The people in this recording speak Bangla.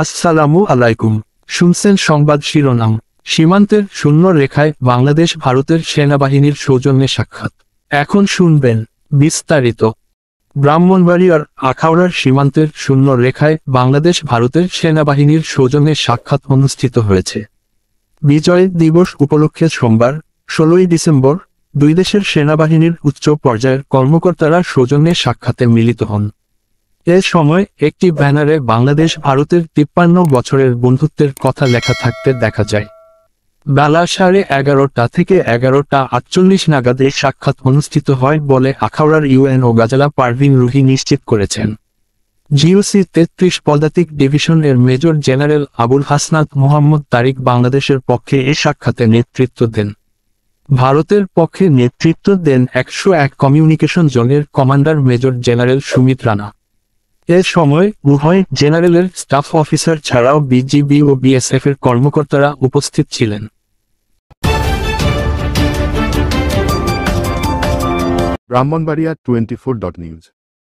আসসালামু আলাইকুম। শুনছেন সংবাদ শিরোনাম। সীমান্তের শূন্য রেখায় বাংলাদেশ ভারতের সেনাবাহিনীর সৌজন্যে সাক্ষাৎ। এখন শুনবেন বিস্তারিত। ব্রাহ্মণবাড়িয়ার আখাউড়ার সীমান্তের শূন্য রেখায় বাংলাদেশ ভারতের সেনাবাহিনীর সৌজন্যে সাক্ষাৎ অনুষ্ঠিত হয়েছে। বিজয় দিবস উপলক্ষে সোমবার 16 ডিসেম্বর দুই দেশের সেনাবাহিনীর উচ্চ পর্যায়ের কর্মকর্তারা সৌজন্যে সাক্ষাতে মিলিত হন। এ সময় একটি ব্যানারে বাংলাদেশ ভারতের 53 বছরের বন্ধুত্বের কথা লেখা থাকতে দেখা যায়। বেলা 11:30 থেকে 11:48 নাগাদ এই সাক্ষাৎ অনুষ্ঠিত হয় বলে আখাউড়ার ইউএনও গাজালা পারভিন রুহি নিশ্চিত করেছেন। জিওসি 33 পদাতিক ডিভিশন এর মেজর জেনারেল আবুল হাসনাত মোহাম্মদ তারিক বাংলাদেশের পক্ষে এই সাক্ষাতে নেতৃত্ব দেন। ভারতের পক্ষে নেতৃত্ব দেন 101 কমিউনিকেশন জোনের commander major general Sumit Rana. এ সময় উভয় জেনারেলের স্টাফ অফিসার ছাড়াও বিজিবি ও বিএসএফ এর কর্মকর্তারা উপস্থিত ছিলেন। ব্রাহ্মণবাড়িয়া 24.নিউজ।